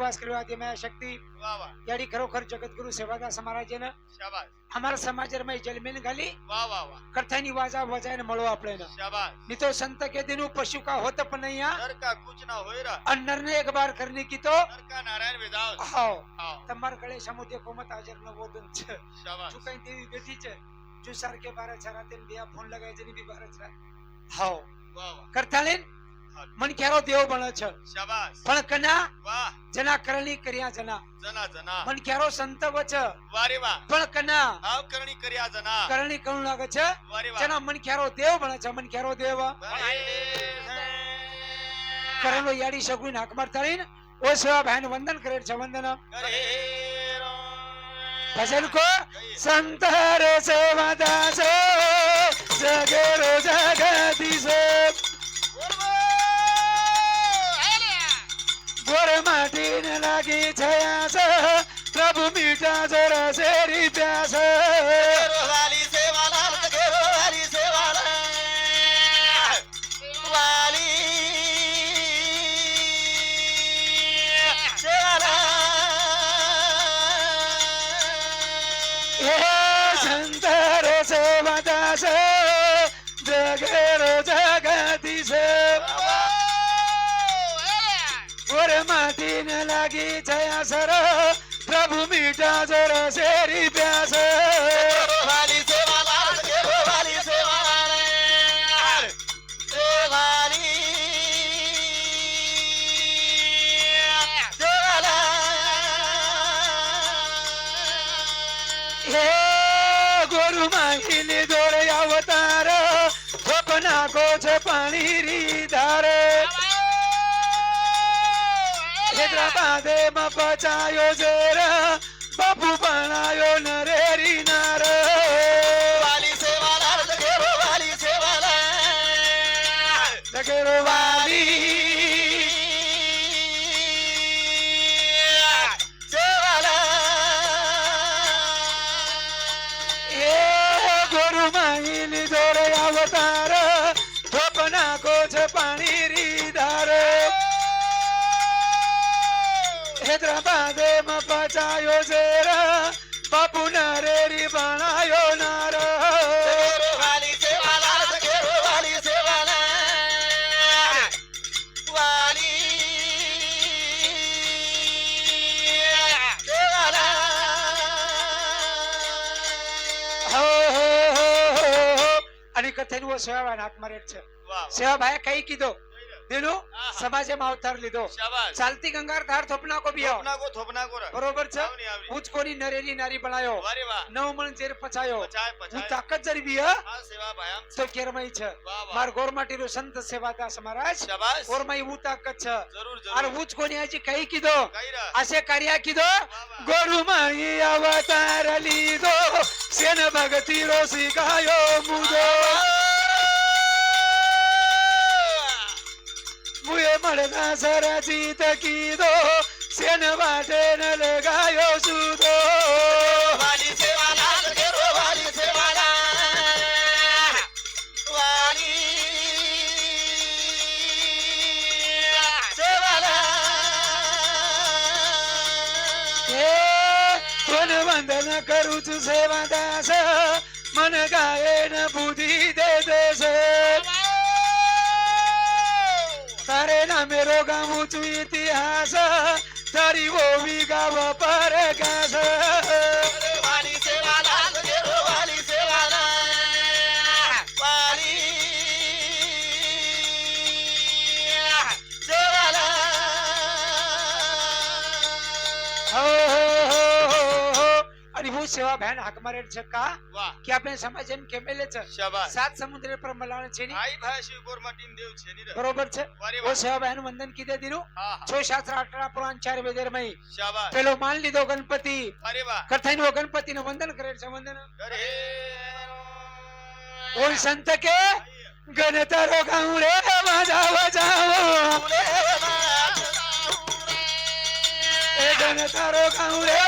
निवास કર્યો આદિ માયા શક્તિ વાહ વાહ याडी खरोखर जगद्गुरु सेवादास महाराजને શાબાશ અમારા સમાજમાં જલમેન ગાલી વાહ વાહ વાહ કરથાની વાજા વજાઈને મળો આપણે શાબાશ नहीं तो संत के दिनों पशु का होता पण नहीं यहाँ नर का कुछ ना होय रा अंदर ने एक बार करने की तो नर का नारायण वेदास आओ आओ તમાર ગળે સમુદ્ર કોમત હાજર ન બોદન છે શાબાશ જો કઈ દેવી બેઠી છે જો સર કે બારે છરાતે બે ફોન લગાય છે ની બી બારે છરા હાઓ વાહ વાહ કરતાલેન મન કેરો દેવ બને છે શાબાશ પણ કના વાહ जना करणी કર્યા जना जना जना મન કેરો સંત વચ વારે વાહ પણ કના આવ કરણી કર્યા जना કરણી કણ લાગે છે વારે વાહ जना મન કેરો દેવ બને છે મન કેરો દેવ કરણો યાડી સગુન હાક મારતાળીન ओ सेवा बहन वंदन करे छ वंदन भजन को संत रे सेवा दास जगरो जगदीश गोर माटी न लागी छयास प्रभु मीठा जरा सेरी प्यास वाली सेवा लाल गेरो वाली सेवा वाली संत रे सेवा दास जगरो जगदीश गोर माटी न लागी छयास प्रभु मीठा जरा सेरी प्यास वाली सेवा लाल गेरो वाली सेवा वाली हे गोरु माहिली दोर अवतार स्वप्ना को छ पाणी री धार हैदराबादे में पचायो जेर बापू बनायो नरेरी नार वाली सेवा लाल गेरो वाली सेवा जगेरो वाली माहिली दोर अवतार स्वप्ना को छ पाणी री धार हैदराबाद में पचायो जेर बापू नरेरी बनायो नार वाली सेवा लाल गेरो वाली सेवा वाली आणि कथेन वो सेवा नाक मारे છે વાહ સેવા ભાઈ કઈ કીધો दिनू समाजे में अवतार लीधो શાબાશ चालती गंगार धार थोपना को भी થોપના કો बरोबर છે આવની આવની पूछ कोनी नरेरी नारी बनायो વારે વાહ नव मन जेर पचायो પચાય હું પચાય તાकत जरी भी આ સેવા ભાયામ तो केरमई છે વાહ વાહ मार गोरमाटी रो संत सेवादास महाराज શાબાશ गोरमई હું ताकत છે જરૂર और જરૂર पूछ कोनी आजी कई कीधो કઈરા असे कार्य कीधो गोरुमाई अवतार लीधो सेन भगती रो सिखायो मुदो मुए मरना सरा जीत कीधो सेन बाटे न लगायो सुदो वाली सेवा लाल गेरो वाली सेवा वाली सेवा हे कोण वंदन करू तू सेवा दास मन गायन बुद्धी दे देस तारे नामे रोगामू तू इतिहास तारी वो गाव परकास वाली सेवा लाल गेरो वाली सेवा वाली सेवा हो आणि वो सेवा बहन हाक मारे का वाह की आपल्या समाजन केमेले छ शाबाश सात समुद्र पर मलाण છે ની आई भाषी गोरमाटीन देव छे नी रे बरोबर છે वारे वो वाह सेवा बहन वंदन कीधे दिनु हां हां 6 शास्त्र 18 पुराण 4 वेदर में शाबाश પેલો માન લીધો ગણપતિ अरे वाह કથાઈ નો ગણપતિ નો વંદન કરે છે વંદન अरे ઓન સંત કે ગણતરો ગાઉડે વાજા વજાવો એ ગણતરો ગાઉડે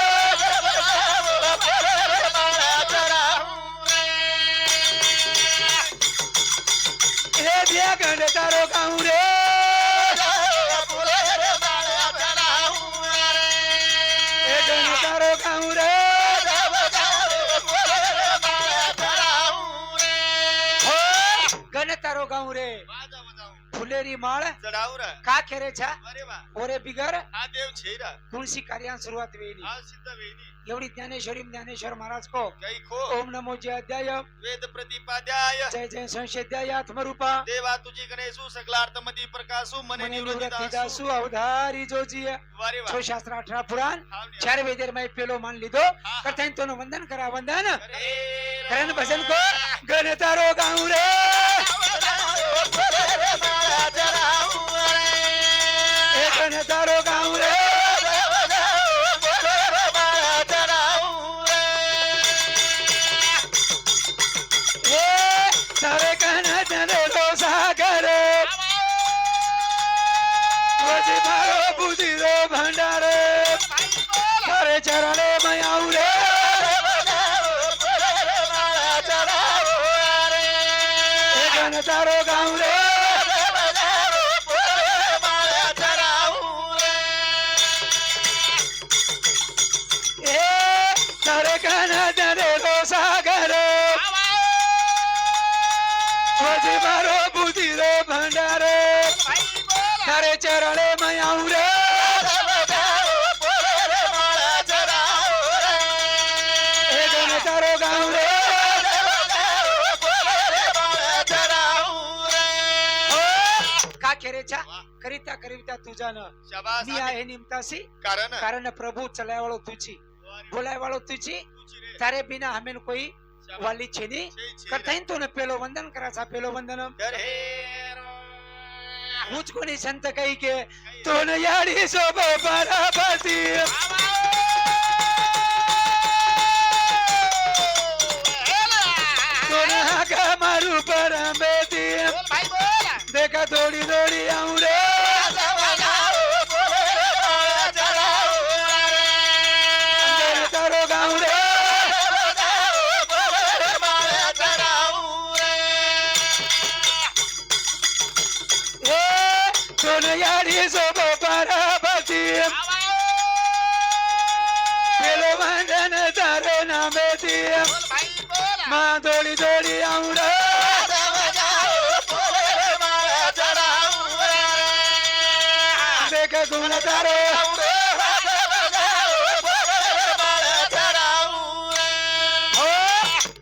એ દિયા ગણતરો ગાઉડે फुलेरी माळ चढावर का खेरेच्या अरे वा ओरे बिगर हा देव छेरा तुळशी कार्यान सुरुवात वेली हा सिद्ध वेणी एवढी ज्ञानेश्वरी ज्ञानेश्वर महाराज को काही खो ओम नमो जय अध्याय वेद प्रतिपाद्याय जय जय संशेद्याय आत्मरूपा देवा तुझी गणेशू सकला अर्थमती प्रकाशू मने मने निवृत्ती निवृत्ती दासू दासू अवधारी जोजी वारे वा छो शास्त्र 18 पुराण हाव नी. 4 वेदेर में पेलो मान लीधो करता तो वंदन करा वंदन करन भजन को गण तारो गाऊं रे ए गण तारो गाऊं रे ए तारे कन जने रो सागर वजे मारो बुद्धि रो भंडार तारे चरणे में आऊं रे ए गण तारो गाऊं रे ए तारे कन जने रो सागर वजे मारो बुद्धि रो भंडार तारे चरणे में आऊं रे ए गण तारो गाऊं रे का खेरेच्या करिता करिता तुझा न शाबास मी आहे निमतासी कारण कारण प्रभु चलाय वाळो तुझी बोलाय वाळो तुझी तारे बिना हमें कोई वाली छेनी करताइन तो न पेलो वंदन कराचा पेलो वंदन मुझ कोणी संत कही के तो न याडी सोब परापती तो न हाका मारू परमेती देखा दौड़ी दौड़ी आऊं रे गण तारो गाऊं रे ए तो न याडी सोब परापती पेलो वंदन तारे नामेती मां दौड़ी दौड़ी आऊं रे देखा गुण तारे हो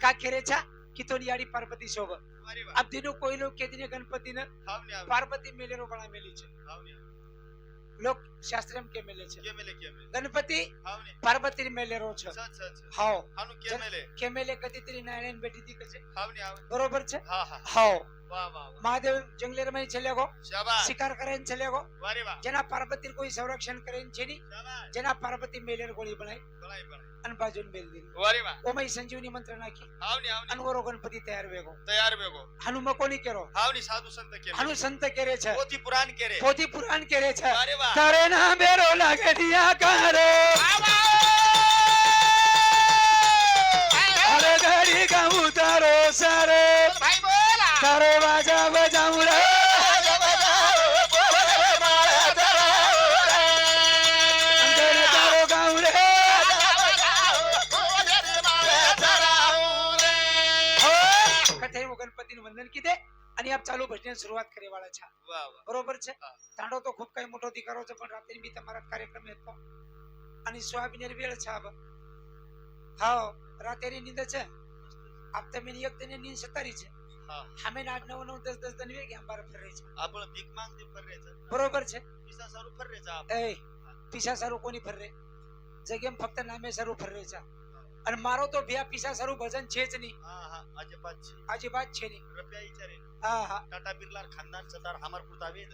का खेरेच्या कितोनी याडी पार्वती शोभ अब दिनो कोई लोग के दिने गणपति न पार्वती मेले रो बड़ा मेली छे लोग शास्त्रम के मेले छे गणपति पार्वती मेले रो छे हाओ के मेले कदी तरी नारायण बेटी दी कछे बरोबर छे हाओ महादेव जंगलेर में चले गो शिकार करेन चले गो जना पार्वती कोई संरक्षण करेन छेनी जना पार्वती मेलेर गोली बनाई अन बाजून मेल दी ओमई संजीवनी मंत्र नाखी अनवरो गणपति तैयार वेगो हनुम कोनी केरो हनु संत केरे छे पोथी पुराण केरे छे तारे नाम बेरो लागे दिया करे अरे गाड़ी गाऊं तारो सारे तारो बाजा बजाऊं रे गण तारो गाऊं रे कथे वो गणपति નું વંદન કીધે અને આપ ચાલુ ભજન શરૂઆત કરે વાળા છે બરોબર છે તાંડો તો ખૂબ કઈ મોટો દીકરો છે પણ રાત્રે બી તમારા કાર્યક્રમ હતો અને સ્વાભીની વેળ છે આબ હા રાત્રે નીંદ છે આપ તમે એક દિને નીંદ સતારી છે हमें 8 9 9 10 10 दिन वे के बार फर रहे छे आपण भीक मागते फर रे छे बरोबर छे पिसा सारू फर रे छे ए पिसा सारू कोनी फर रे जगेम फक्त नामे सारू फर रे छे અને મારો તો ભ્યા પીસા સારું ભજન છે જ નહીં આજે બાત છે નહીં રૂપિયા ઈચારે હા હા ટાટા બિરલા ખાનદાન સરદાર હમાર પુરતા વેદ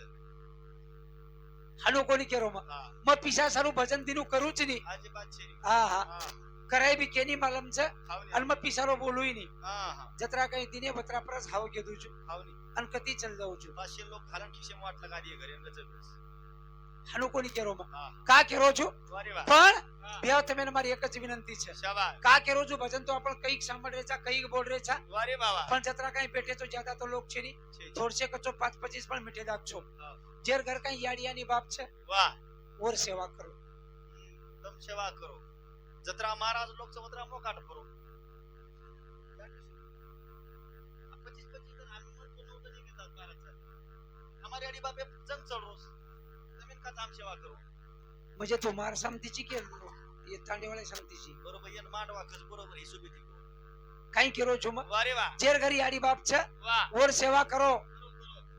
હાનો કોની કેરો મ પીસા સારું ભજન દીનું કરું જ નહીં આજે બાત છે હા હા કરાય બી કેની માલમ છે અને મ પીસારો બોલુય નહીં હા હા જતરા કઈ દિને બતરા પરસ હાવ કીધું છું હાવની અને કતી ચલ જાઉં છું પાછે લોક ખાલન ખીસે વાટ લગા દીએ ઘરે ગજબ હાનો કોની કેરો કા કેરો છું વારે વાહ પણ બેવ તમે મારી એક જ વિનંતી છે શાબાશ કા કેરો છું ભજન તો આપણ કઈક સાંભળ રે છે કઈક બોલ રે છે વારે બાવા પણ જતરા કઈ બેઠે તો જ્યાદા તો લોક છે ની થોડસે કચો 5 25 પણ મીઠે દાખજો જેર ઘર કઈ યાડિયાની બાપ છે વાહ ઓર સેવા કરો તમ સેવા કરો જતરા મહારાજ લોક સમતરા મોકાટ કરો 25 25 જન આમ મત નો તો કે તાર છે અમાર મારી આડી બાપે જંગ ચડરો જમીન કા આમ સેવા કરો म्हणजे तू मार समतीची केलं ये तांडेवाळे समतीची बरोबर येन मांडवा कस बरोबर हिशोबी काही केरो છું वारे वा જેર ઘરી આડી બાપ છે वा ઓર સેવા કરો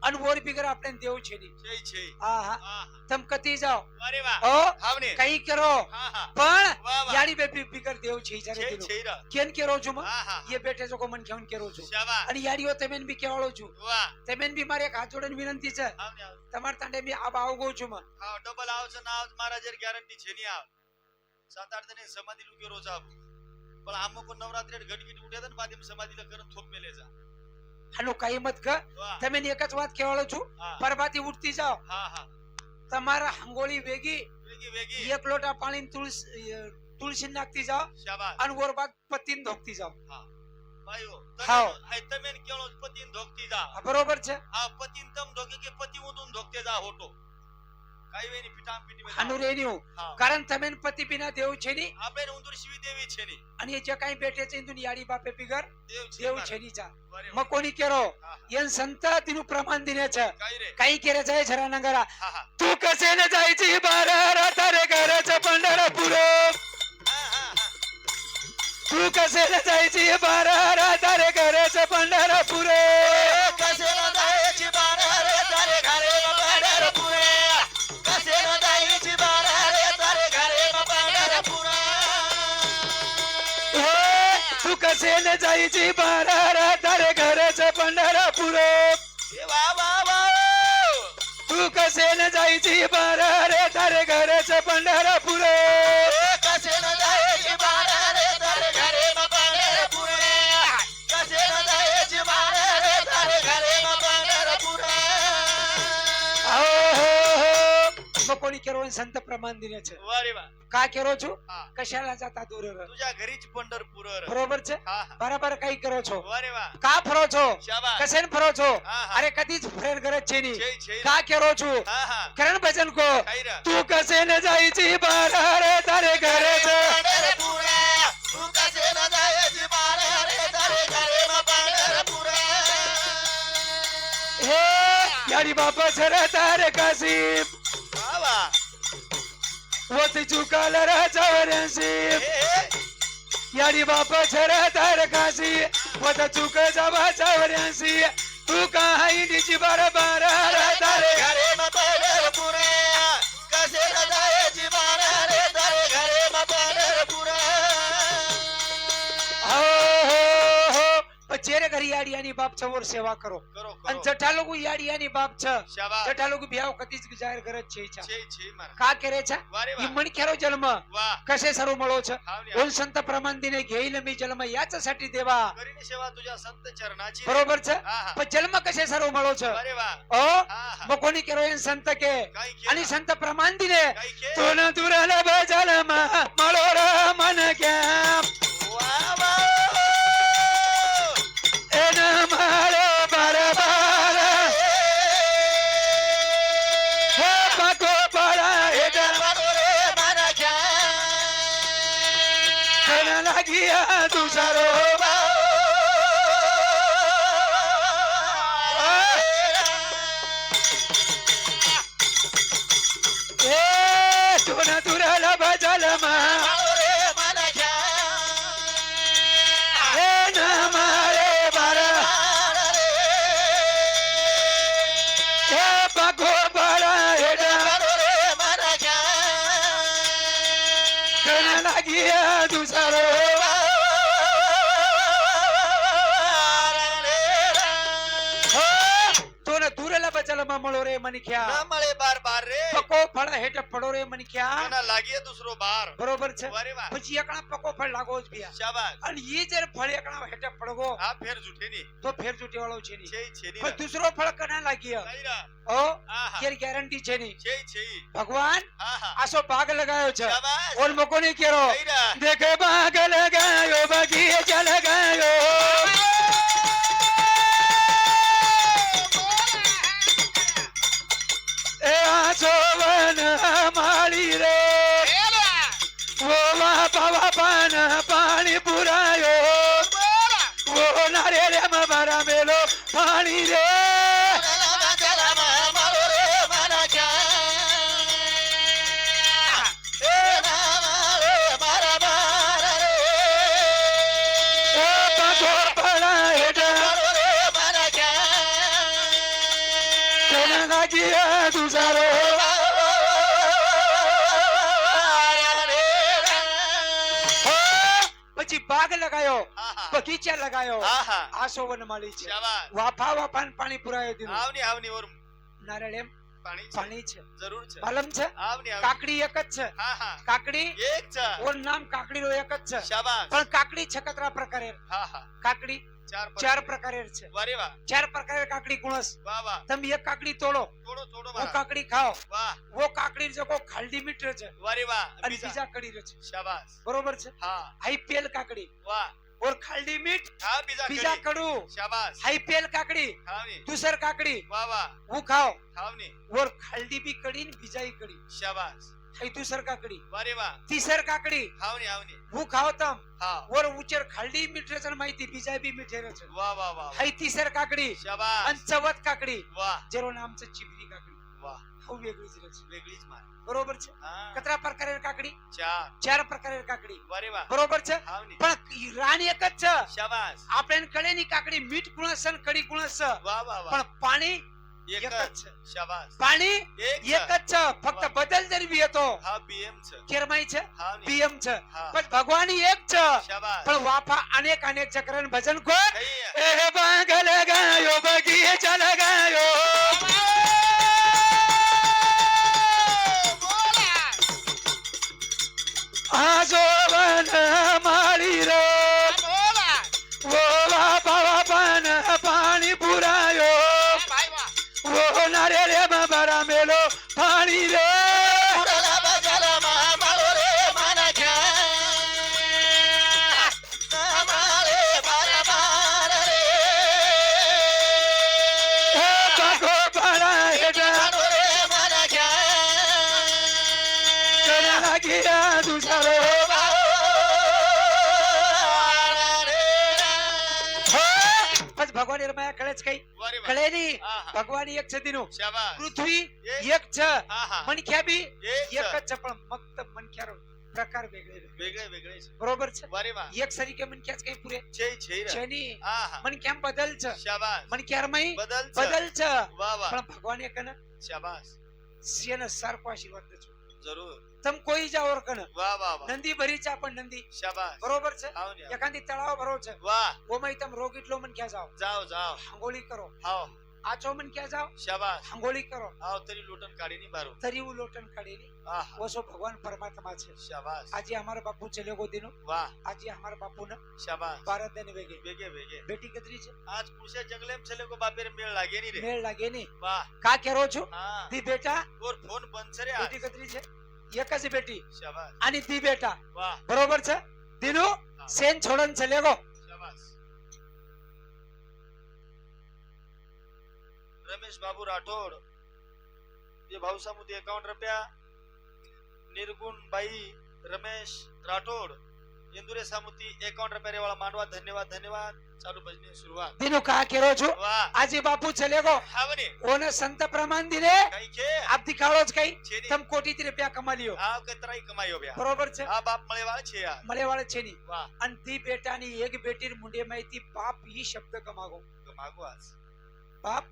અન ઓર બિગર આપણે દેવ છે ની છે છે હા હા હા તમ કતી જાઓ वारे वा ઓ हावने કઈ કરો हा हा પણ वा वा યાડી બે બિગર દેવ છે જરે છે દિનો છે रा કેન કેરો છું हा हा ये બેઠે જો કો મન કેવન કેરો છું शाबाश અને યાડીઓ તમેન બી કેવાળો છું वा તમેન બી મારે એક હાથ જોડીને વિનંતી છે हावने તમાર તાંડે બી આબ આવગો છું હા ડબલ આવશે ના આવશે મારા જેર ગેરંટી છે ની આવ 7-8 દિને સમાધિ લુકે રોજ આવ પણ આમો કો નવરાત્રી ઘટગીટ ઉઠે ને બાદ એમ સમાધિ લ કરન થોપ મેલે જા આનો કાઈ મત ક વાહ તમે એક જ વાત કહેવાળો છું હા પરબાતી ઉઠતી જાઓ હા હા તમારા હંગોળી વેગી વેગી વેગી એક લોટા પાણી તુલસી નાખતી જાઓ શાબાશ અને ઓર બાદ પતિને ધોકતી જાઓ ભાઈઓ હાવ. તમે કેળો પતિન ધોકતી જા આ બરોબર છે આ પતિન તમ ધોકે કે પતિ ઉદુન ધોકતે જા હોટો કાઈ વેની પીટામ પીટી મે આનું રેન્યુ હા કારણ તમે પતિ બિના દેવ છે ની આપણે ઉંદર શિવી દેવી છે ની અને જે કાઈ બેઠે છે ઇન્દુની યાડી બાપે બિગર દેવ છે દેવ છે ની જા વારે વાહ. મકોની કેરો હા એન સંત તેનું પ્રમાણ દિને છે કાઈ રે કાઈ કેરે જાય જરા નગરા હા હા તું કસે ને જાય છે બારા તારે ઘરે છે પંઢરપુર હા હા હા તું કસે ને જાય છે બારા તારે ઘરે છે પંઢરપુર કસે ન જાય છે બારા રે તારે ઘરે પંઢરપુર કસે ન જાય છે બારા રે તારે ઘરે પંઢરપુર તું કસે ને જાય છે બારા તારે ઘરે છે પંઢરપુર એ વાહ વાહ વાહ તું કસે ને જાય છે બારા તારે ઘરે છે પંઢરપુર કસે ન જાય છે બારા રે તારે ઘરે પંઢરપુર કસે ન જાય છે બારા રે તારે ઘરે પંઢરપુર મકોની કેરો સંત પ્રમાણ દિને છે વારે વાહ કા કેરો છું હા કશાલા જાતા દૂર રહો. तुझ्या घरीच पंढरपूर બરોબર છે हा हा બરાબર કઈ કરો છો वारे वा કા ફરો છો शाबाश કસેન ફરો છો हा हा અરે કદી જ ફરેન ગરજ છે ની छे छे કા કેરો છું हा हा કરણ ભજન કો खाई रा તું કસે ને જાય છે બારા તારે ઘરે છે पंढरपूर तू कसे न जायची बारा रे तारे घरे पंढरपूर હે યારી બાપા છરે તારે કાશી वा वा વતી ચુકાલ રાજાવરસી हे યારી બાપા છરે તારે કાશી વત ચુક જવા ચાવરસી તું કાહી નીચી બારા બારા તારે घरे पंढरपूर कसे न जायची बारा रे तारे घरे पंढरपूर हो જેરે ઘરી યાડિયાની બાપ છે ઓર સેવા કરો करो અને करो જઠા લોકો યાડિયાની બાપ છે शाबाश જઠા લોકો ભ્યાવ કદી જ જાહેર કરે છે ઈચ્છા छे छे मार કા કરે છે वारे ઈ वा મણ ખેરો જન્મ वाह कसे सर्व મળો છે हावने ઓલ સંત પ્રમાણ દિને घेईल मी जन्म याच्यासाठी देवा करीने सेवा तुझ्या संत चरणाची बरोबर છે हा हा पण जन्म कसे सर्व મળો છે वारे वा ओ हा हा मग कोणी केरो एन संत के काही आणि केलं संत प्रमाण दिले काही केलं तुन दुराला बजलम મળો ર મન કેમ वा वा એન મારો બરબાર હે પકો પડા હે કન લાગિયા તુષારો એ તુન દુરાલા બજલમ એન મારે બર હે પકો પડા હે કન લાગિયા તુષારો તોને દુરેલા બચલમાં મળો રે મનખ્યા न मळे बार बार रे પકો ફળ હેઠ પડો રે મનખ્યા ना लागे दुसरो बार બરોબર છે वारे वा પછી એકણા પકો ફળ લાગો જ ભિયા शाबाश અને ઈ જ્યારે ફળ એકણા હેઠ પડગો हा फेर जुठे नी તો ફેર જુટી વાળો છે ની छे छे नी પણ દૂસરો ફળ કના લાગ્યા नाही रा ઓ हा हा કેર ગેરંટી છે ની छे छे ભગવાન हा हा આસો ભાગ લગાયો છે शाबाश ઓલ મકો નહીં કેરો नाही रा દેખે ભાગ લગાયો બગીચા લગાયો એ આસો વન માળી રે ઓવા પાવા પાન પાણી પુરાયો ઓ નારે રે મારા મેલો પાણી રે चला चला मारो ઝોપડા હેઠળ મારો રે મારા ક્યાં કેના લાગ્યા દુસારો પછી બાગ લગાયો બગીચા લગાયો આસો વનમાળી છે વાફા વાફાન પાણી પુરાયો દીધું આવની આવની ઓર નારિયેળ એમ પાણી પાણી છે જરૂર છે માલમ છે આવની આવની કાકડી એક જ છે હા હા કાકડી એક છે ઓર નામ કાકડી નો એક જ છે શાબાશ પણ કાકડી છકતરા પ્રકારે હા હા કાકડી ચાર પ્રકારે છે વારે વાહ ચાર પ્રકારે કાકડી ગુણસ વાહ વાહ તમે એક કાકડી તોડો થોડો થોડો वो વાહ काकड़ी खाओ વાહ वो काकड़ी जो को खालडी मीठ रहे छे વારે વાહ અને બીજા કડી રહે છે શાબાશ બરોબર છે હા આઈપીએલ કાકડી વાહ और खालडी मीठ હા બીજા બીજા કડી કડू શાબાશ आईपीएल काकड़ी ખાવની दूसर काकड़ी વાહ વાહ वो खाओ ખાવની और खालडी भी कड़ी ने बीजा ही कड़ी શાબાશ हाई दूसर काकड़ी વારે વાહ तीसर काकड़ी ખાવની આવની वो खाओ तम હા और ऊंचर खालडी मीठ रहे माहिती बीजा भी मीठे रहे વાહ વાહ વાહ हाई तीसर काकड़ी શાબાશ અને ચવત કાકડી વાહ જેરો નામ છે ચીબરી કાકડી વાહ હું વેગળી જ રહે છે વેગળી જ માર બરોબર છે હા કતરા પ્રકારે કાકડી ચાર ચાર પ્રકારે કાકડી વારે વાહ બરોબર છે ખાવની પણ રાણી એક જ છે શાબાશ આપણે કળેની કાકડી મીઠ ગુણસ છે કડી ગુણસ છે વાહ વાહ વાહ પણ પાણી એક એક જ જ છે શાબાશ પાણી એક એક જ છે ફક્ત બદલ દરવી હતો હા બીએમ છે કેરમાઈ છે ખાવની પીએમ છે હા પણ ભગવાની એક છે શાબાશ પણ વાફા અનેક અનેક ચક્રન ભજન કો કહીએ એ બાંગ લગાયો બગીચા લગાયો આજો વન મારી રો વો વાફા વાફાન પાણી પુરાયો વો નારે રે બાબરા મેલો પાણી રે ઉડલા બજારમાં મારો રે મારા ક્યાં તમારે મારા માર રે હે બાગો પાડા હેઠા મારો રે મારા ક્યાં કના લાગ્યા દુસારો બસ ભગવાન રમાયા કળે જ કઈ કળે ની ભગવાન એક છે દીનું શાબાશ પૃથ્વી એક છે હા હા મનખ્યા બી એક એક જ છે પણ મક્ત મનખ્યારો પ્રકાર વેગળે વેગળે વેગળે છે બરોબર છે વારે વાહ એક સરીકે મનખ્યા જ કઈ પૂરે છે છે રે છે ની હા હા મનખ્યામ બદલ છે શાબાશ મનખ્યારમાંય બદલ છે બદલ છે વાહ વાહ પણ ભગવાન એક ને શાબાશ સિયન સારકો આશીર્વાદ દે છો જરૂર તમ કોઈ જાઓ ઓર કને વાહ વાહ વાહ નંદી ભરી ચા પણ નંદી શાબાશ બરોબર છે આવની આવ. એકાંતી તળાવ ભરો છે વાહ ઓમાં તમ રોગ એટલો મન ક્યાં જાઓ જાઓ જાઓ હાંગોળી કરો આવો આચો મન ક્યાં જાઓ શાબાશ હાંગોળી કરો આવ તરી લોટન કાઢી ની બારો તરીવું લોટન કાઢેલી આહા ઓસો ભગવાન પરમાત્મા છે શાબાશ આજે हमारे बापू चले गो दिनो વાહ આજે हमारे बापू ने શાબાશ 12 दिन वेगे વેગે વેગે बेटी कतरी છે આજ પૂછે જંગલે में ચલે કો બાપે રે મેળ લાગે ની રે મેળ લાગે ની વાહ કા કેરો છો હા દી બેટા ઓર ફોન બંધ છે રે આજ બેટી કતરી છે એક જ બેટી શાબાશ આની દી બેટા વાહ બરોબર છે દીનો સેન છોડન ચલે ગો શાબાશ रमेश बाबू राठौड़ ये भाऊ सामुदी 51 रुपया निर्गुण भाई रमेश राठौड़ इंदुरे सामुदी 51 रुपया रे वाला मांडवा धन्यवाद धन्यवाद चालू भजनी शुरुआत દીનો કા કેરો છો वाह આજે બાપુ ચલે ગો हावनी ઓને સંત પ્રમાણ દીને कई के આપ દિખાડો જ કઈ छेनी તમ કોટી થી રૂપિયા કમા લ્યો आ के तराई कमायो ब्या બરોબર છે आ बाप मळे वाला छे यार મળે વાળે છે ની वाह અને દી બેટાની એક બેટી મુંડે માહિતી બાપ ઈ શબ્દ કમાગો कमागो आज બાપ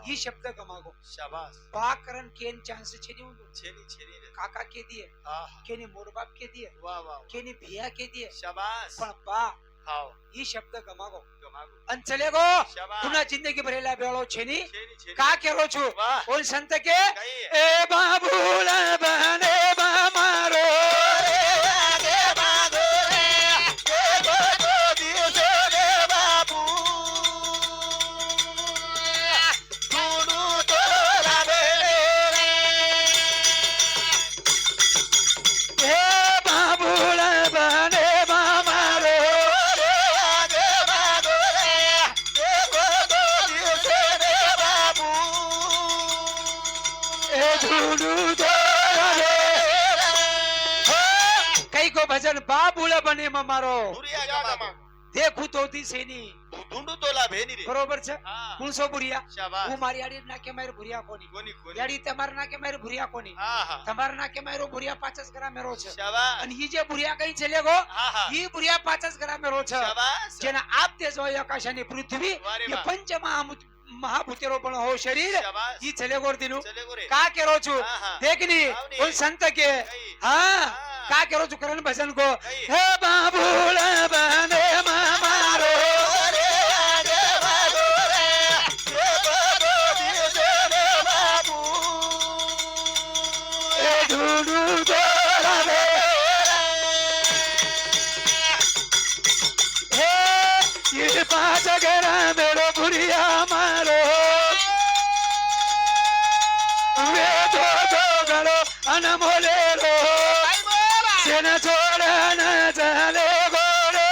ઈ શબ્દ કમાગો शाबाश બા કરન કેન ચાન્સ છે ની ઊંધું. छेनी रे કાકા કે દિયે आहा કેની મોર બાપ કે દિયે वाह वाह કેની ભિયા કે દિયે शाबाश પણ બા हाओ ઈ શબ્દ કમાગો कमागो અને ચલે ગો शाबाश તુના જિંદગી ભરેલા બેળો છે ની छेनी કા કેરો છું वाह ઓલ સંત કે कई એ બાબુલા બને બા મારો आगे भागो रे के गोदो दिसो रे बापू गुडू तो लावे रे એ બાબુલા બને બા મારો आगे भागो रे के गोदो दिसो रे बापू એ ઝૂડું તો રે કઈ કો ભજન બાબુલા બને માં મારો दुरिया गमागो देखू तो दिसे नी दूध ઢૂંઢું તો લાભે ની રે બરોબર છે હા હું સો ભુરિયા શાબાશ હું મારી આડી નાકે મારે ભુરિયા કોની કોની કોની યાડી તમાર નાકે મારે ભુરિયા કોની હા હા તમાર નાકે મારો ભુરિયા 50 ગ્રામ મેરો છે શાબાશ અને ઈ જે ભુરિયા કઈ છે લેગો હા હા ઈ ભુરિયા 50 ગ્રામ મેરો છે શાબાશ જેના આપ તેજ હોય આકાશની પૃથ્વી વારે એ વાહ. પંચ મહાભૂતેરો પણ હો શરીર શાબાશ ઈ છેલે ગોરદીનું ચલે ગોરે કા કેરો છું હા હા દેખની આવની. કોઈ સંત કે કઈ હા હા. કા કેરો છું કરણ ભજન કો કઈ હે બાબુલ બને મારો રે આગે ભાગો રે એ બાબો દિશે રે બાબુ એ ઢૂંઢું દોરાવે હે ये पांच गरा मेरो भुरिया मारो वे दो गलो अनमोले रो सेना छोड़ न चले गोरे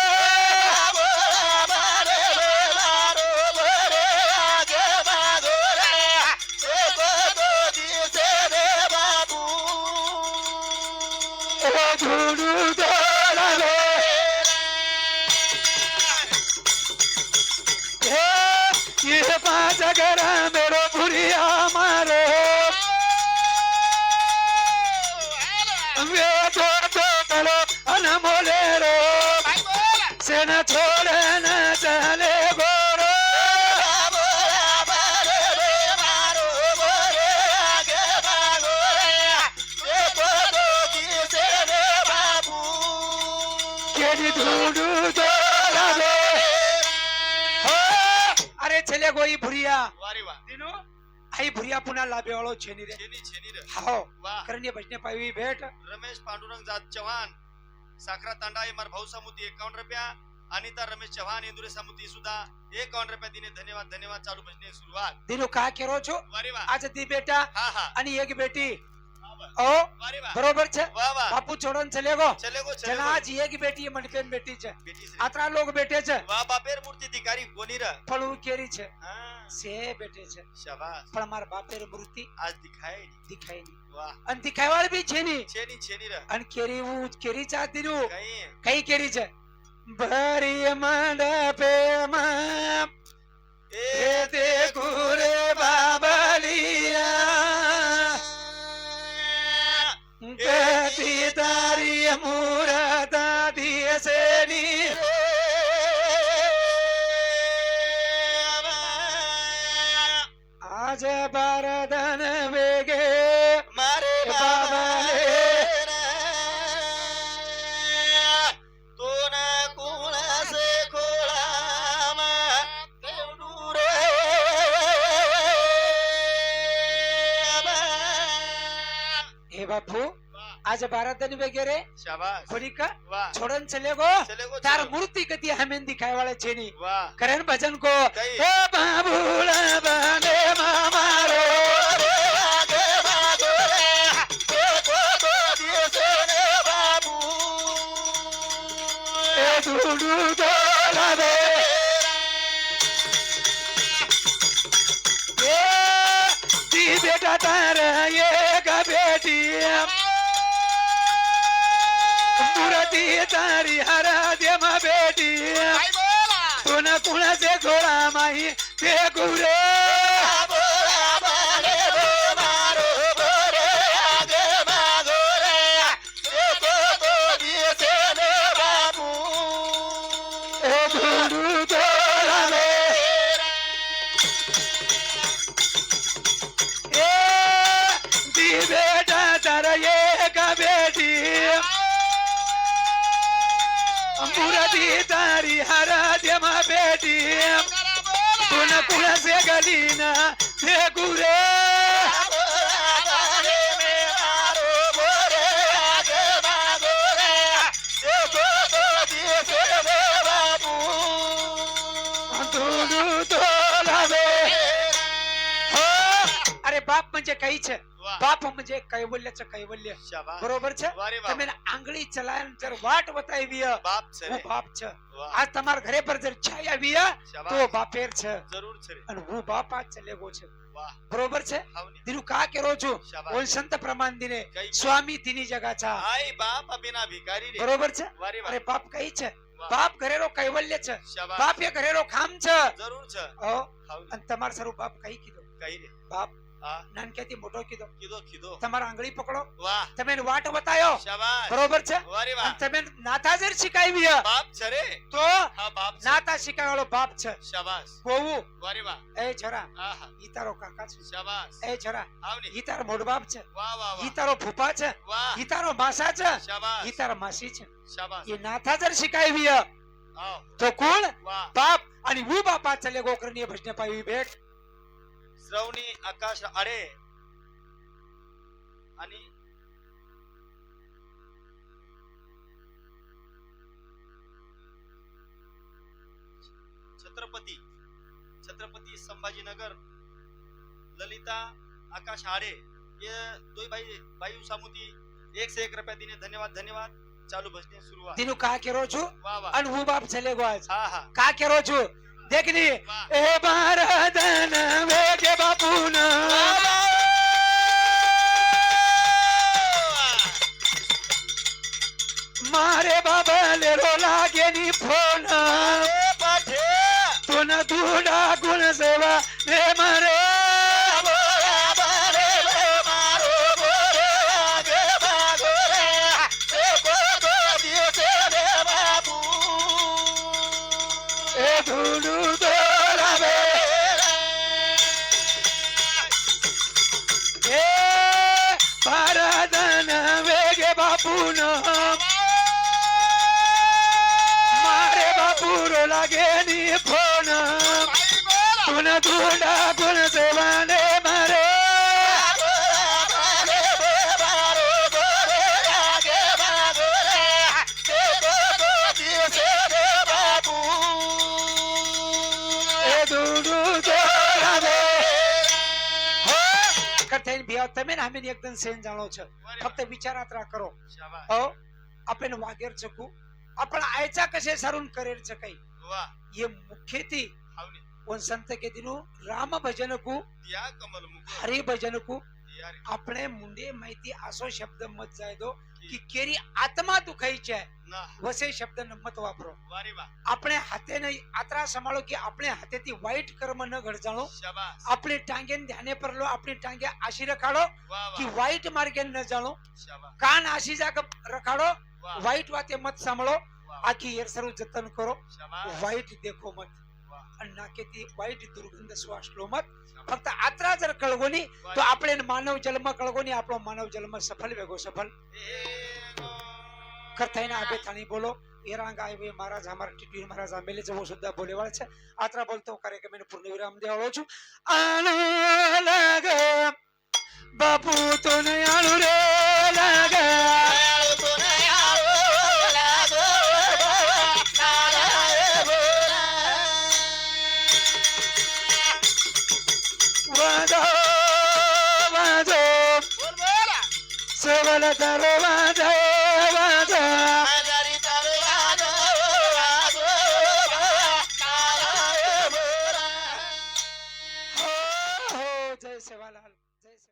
ओ ढूंढू दौड़ावे हे ये पांच गरा मेरो भुरिया मारो वे दो गलो अनमोले रो सेना छोड़ न चले गोरे केडी ढूंढू दौड़ावे हो अरे छेले गोई भुरिया दिनो आई भुरिया पुन्हा लाभे वाळो छेनी रे हाओ करण्य भजने पावी भेट रमेश पांडुरंग जात चव्हाण साखरा तांडा मार भाऊ सामुती 51 रुपया अनिता रमेश चव्हाण इंदुरे सामुती सुद्धा 51 रुपया दिने धन्यवाद धन्यवाद चालू भजने सुरुवात दिनो का केरो छो वारे वा आज ती बेटा हा हा आणि एक बेटी ओ वारे वा बरोबर छे वाह वाह बापू छोडन चले गो चले गो जना आज एक बेटी मनपेन बेटी छे बेटी से आतरा लोग बेटे छे वाह बापेर मूर्ति धिकारी कोनी रे पण उ केरी छे हां से बेटे छे शाबाश पण मार बापेर मूर्ति आज दिखाए नहीं दिखाई नहीं वाह आणि दिखायवाळ बी छे नी छेनी रे आणि केरी उ केरी चा दिनु कहीं कई केरी छे भरी मंडपे मा ए ते गुरे बाबलिया गती तारी मूरता दियसेनी आज बारदन वेगे मारे बाबाले तो न कोणा से खोळा तेवढूरे हे बापू आज बारदन वगैरे शाबाश खोड़ी का वाह छोड़न चले गो चले गो तार चलो। मूर्ति कति हमें दिखाए वाले छे नी वाह करण भजन को कई। हे बाबूला बने मामारो आगे भागो रे तो दिसे रे बाबू ए ढूंढू दौड़ावे ए दी बेटा तार ये का बेटी मूर्ति तारी हरा दे मा बेटी तूने कुणा से घोड़ा माही ते गुरे ए ढूंढू दौड़ावे ए दी बेटा तार ये का बेटी मूर्ति तारी हरा दे मा बेटी तूने कुणा से गलीना ते गुरे ढूंढू दौड़ावे हो अरे बाप म्हणजे काही छे बाप म्हणजे कैवल्याचं कैवल्य शाबाश बरोबर छे वारे वाह તમે આંગળી ચલાયન જર વાટ બતાવી बाप छे હું બાપ છે वाह આજ તમાર ઘરે પર જર છાઈ આવી તો शाबाश બાપેર છે जरूर छे અને હું બાપ આજ ચલે ગો છે वाह બરોબર છે हावनी દિનું કા કેરો છું શાબાશ ઓલ સંત પ્રમાણ દિને કઈ સ્વામી તીની જગા છા आई बाप अबिना भिकारी रे બરોબર છે वारे અરે वाह બાપ કઈ છે બાપ ઘરેરો કૈવલ્ય છે, શાબાશ. બાપ એ ઘરેરો ખામ છે. જરૂર છે ઓ હાવને. અને તમારા સારું બાપ કઈ કીધું? કઈ રે બાપ હા નાનકેથી મોટો કીધો. કીધો કીધો તમારા આંગળી પકડો, વાહ તમે એને વાટ બતાયો, શાબાશ બરોબર છે. વારે વાહ અને તમે નાથાજર શીખાવી બાપ છે રે તો હા બાપ છે નાતા શીખાવેલો બાપ છે. શાબાશ બહુ વારે વાહ એ છરા આહા ઈ તારો કાકા છે, શાબાશ એ છરા આવની ઈ તારો મોટો બાપ છે, વાહ વાહ ઈ વાહ તારો ફૂફા છે, વાહ ઈ તારો માસા છે, શાબાશ ઈ તારા માસી છે. શાબાશ એ નાથાજર શીખાવી આવ તો કોણ? વાહ બાપ. અને હું બાપા ચલે ગોકરની ભજને પાવી બેઠ. શ્રવણી આકાશ આડે અને छत्रपति संभाजीनगर ललिता आकाश हाड़े ये दो भाई सामुती 1 से 1 रुपया दीने धन्यवाद धन्यवाद चालू भजने शुरुआत દીનું કા કેરો છું वाह वाह અને હું બાપ ચલે ગો આજ हाँ हाँ કા કેરો છું દેખની वाह એ ભારતન વેગે બાપુના મારે બાબા લેરો લાગે ની ફોન તું દુડા ગુણ સેવા રે મારે એ ધૂડું દોરાવે એ ભારતન વેગે બાપુના મારે બાપુરો લાગે ની ફોન તું દુડા ગુણ સેવા ને મારે એ ધૂડું દોરાવે હો કથેન ભિયા તમે ને અમે એકદમ સેન જાણો છો ફક્ત વિચારાત્રા કરો शाबाश હો આપણે વાગેર ચકુ આપણા આયચા કશે સરુણ કરેર ચકઈ वाह ये मुख्यती हावने उन संत के दिनों राम भजन को दिया कमल मुकुट हरि भजन को दिया रे આપણે મુંડે માહિતી આસો શબ્દ મત જાય દો કે કેરી આત્મા દુખાઈ છે ना વસે શબ્દ ન મત વાપરો. वारे वाह આપણે હાથે નહીં આત્રા સંભાળો કે આપણે હાથેથી વાઈટ કર્મ ન ઘડજાણો. शाबाश આપણે ટાંગે ધ્યાને પર લો, આપણી ટાંગે આશી રખાડો वाह કે वाह વાઈટ માર્ગે ન જાણો. शाबाश કાન આશી જાગ રખાડો, वाह વાઈટ વાતે મત સાંભળો. वाह આખી એરસરું જતન કરો, शाबाश વાઈટ દેખો મત वाह અને નાકેથી વાઈટ દુર્ગંધ શ્વાસ લો મત. ફક્ત આત્રા જર કળગોની તો वाह આપણે માનવ જન્મ કળગોની આપણો માનવ જન્મ સફળ વેગો સફળ કરતાઈના આબે થાણી બોલો એરાંગ આયવે મહારાજ અમારા ટીટી મહારાજ આમેલે જવો સુદ્ધા બોલેવાળ છે. આત્રા બોલતો કાર્યક્રમ એને પૂર્ણ વિરામ દેવાળો છું. આનો લાગે બાપુ તો ને આણુ રે લાગે વાજો વાજો સેવલ તારો વાજો વાજો હો હો જય સેવાલાલ જય સેવા